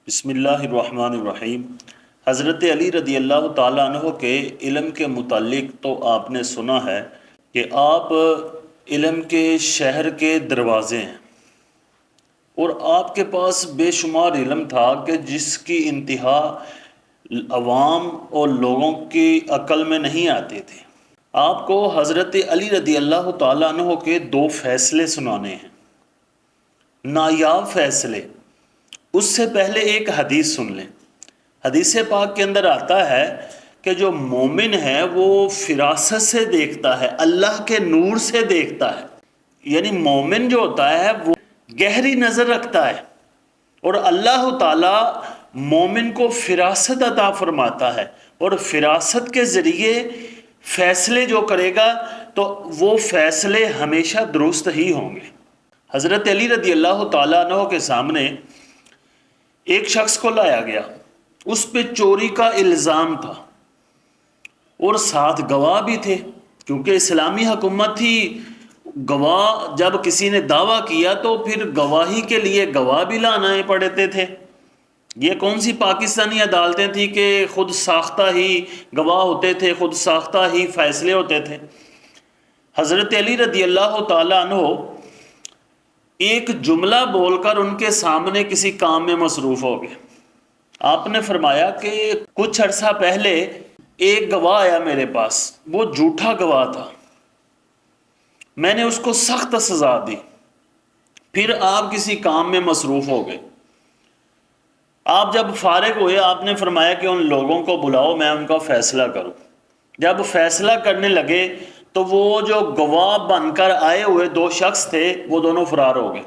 بسم اللہ الرحمن الرحیم۔ حضرت علی رضی اللہ تعالیٰ عنہ کے علم کے متعلق تو آپ نے سنا ہے کہ آپ علم کے شہر کے دروازے ہیں، اور آپ کے پاس بے شمار علم تھا کہ جس کی انتہا عوام اور لوگوں کی عقل میں نہیں آتے تھے۔ آپ کو حضرت علی رضی اللہ تعالیٰ عنہ کے دو فیصلے سنانے ہیں، نایاب فیصلے۔ اس سے پہلے ایک حدیث سن لیں۔ حدیث پاک کے اندر آتا ہے کہ جو مومن ہے وہ فراست سے دیکھتا ہے، اللہ کے نور سے دیکھتا ہے۔ یعنی مومن جو ہوتا ہے وہ گہری نظر رکھتا ہے، اور اللہ تعالیٰ مومن کو فراست عطا فرماتا ہے، اور فراست کے ذریعے فیصلے جو کرے گا تو وہ فیصلے ہمیشہ درست ہی ہوں گے۔ حضرت علی رضی اللہ تعالیٰ عنہ کے سامنے ایک شخص کو لایا گیا، اس پہ چوری کا الزام تھا، اور ساتھ گواہ بھی تھے، کیونکہ اسلامی حکومت تھی۔ گواہ جب کسی نے دعویٰ کیا تو پھر گواہی کے لیے گواہ بھی لانا پڑتے تھے۔ یہ کون سی پاکستانی عدالتیں تھیں کہ خود ساختہ ہی گواہ ہوتے تھے، خود ساختہ ہی فیصلے ہوتے تھے۔ حضرت علی رضی اللہ تعالیٰ عنہ ایک جملہ بول کر ان کے سامنے کسی کام میں مصروف ہو گئے۔ آپ نے فرمایا کہ کچھ عرصہ پہلے ایک گواہ آیا میرے پاس، وہ جھوٹا گواہ تھا، میں نے اس کو سخت سزا دی۔ پھر آپ کسی کام میں مصروف ہو گئے۔ آپ جب فارغ ہوئے آپ نے فرمایا کہ ان لوگوں کو بلاؤ، میں ان کا فیصلہ کروں۔ جب فیصلہ کرنے لگے تو وہ جو گواہ بن کر آئے ہوئے دو شخص تھے وہ دونوں فرار ہو گئے،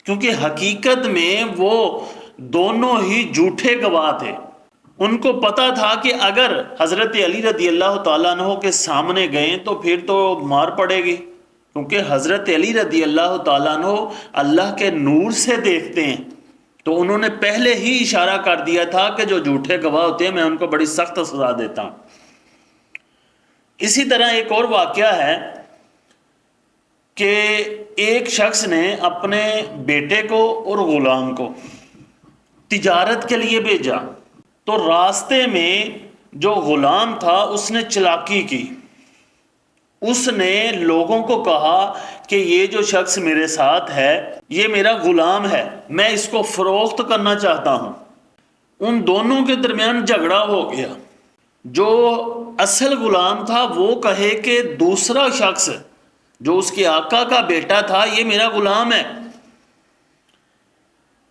کیونکہ حقیقت میں وہ دونوں ہی جھوٹے گواہ تھے۔ ان کو پتا تھا کہ اگر حضرت علی رضی اللہ تعالیٰ عنہ کے سامنے گئے تو پھر تو مار پڑے گی، کیونکہ حضرت علی رضی اللہ تعالیٰ عنہ اللہ کے نور سے دیکھتے ہیں۔ تو انہوں نے پہلے ہی اشارہ کر دیا تھا کہ جو جھوٹے گواہ ہوتے ہیں میں ان کو بڑی سخت سزا دیتا ہوں۔ اسی طرح ایک اور واقعہ ہے کہ ایک شخص نے اپنے بیٹے کو اور غلام کو تجارت کے لیے بھیجا، تو راستے میں جو غلام تھا اس نے چلاکی کی۔ اس نے لوگوں کو کہا کہ یہ جو شخص میرے ساتھ ہے یہ میرا غلام ہے، میں اس کو فروخت کرنا چاہتا ہوں۔ ان دونوں کے درمیان جھگڑا ہو گیا۔ جو اصل غلام تھا وہ کہے کہ دوسرا شخص جو اس کے آقا کا بیٹا تھا یہ میرا غلام ہے،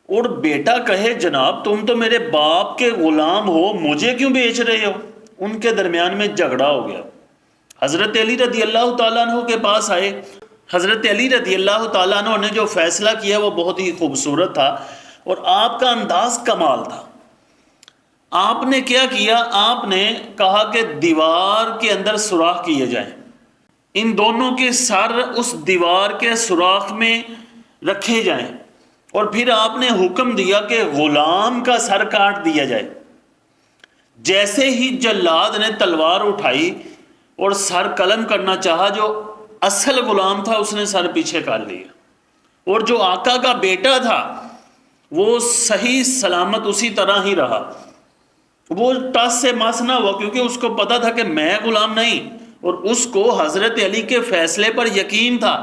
اور بیٹا کہے جناب تم تو میرے باپ کے غلام ہو، مجھے کیوں بیچ رہے ہو؟ ان کے درمیان میں جھگڑا ہو گیا۔ حضرت علی رضی اللہ تعالیٰ عنہ کے پاس آئے۔ حضرت علی رضی اللہ تعالیٰ عنہ نے جو فیصلہ کیا وہ بہت ہی خوبصورت تھا، اور آپ کا انداز کمال تھا۔ آپ نے کیا کیا؟ آپ نے کہا کہ دیوار کے اندر سوراخ کیے جائیں، ان دونوں کے سر اس دیوار کے سوراخ میں رکھے جائیں، اور پھر آپ نے حکم دیا کہ غلام کا سر کاٹ دیا جائے۔ جیسے ہی جلاد نے تلوار اٹھائی اور سر قلم کرنا چاہا، جو اصل غلام تھا اس نے سر پیچھے کر لیا، اور جو آقا کا بیٹا تھا وہ صحیح سلامت اسی طرح ہی رہا۔ وہ ٹس سے مس نہ ہوا، کیونکہ اس کو پتا تھا کہ میں غلام نہیں، اور اس کو حضرت علی کے فیصلے پر یقین تھا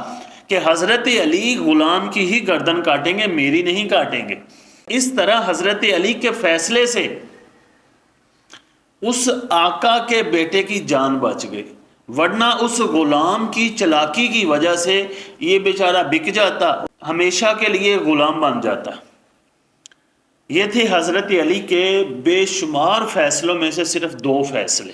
کہ حضرت علی غلام کی ہی گردن کاٹیں گے، میری نہیں کاٹیں گے۔ اس طرح حضرت علی کے فیصلے سے اس آقا کے بیٹے کی جان بچ گئی، ورنہ اس غلام کی چلاکی کی وجہ سے یہ بیچارہ بک جاتا، ہمیشہ کے لیے غلام بن جاتا۔ یہ تھے حضرت علی کے بے شمار فیصلوں میں سے صرف دو فیصلے۔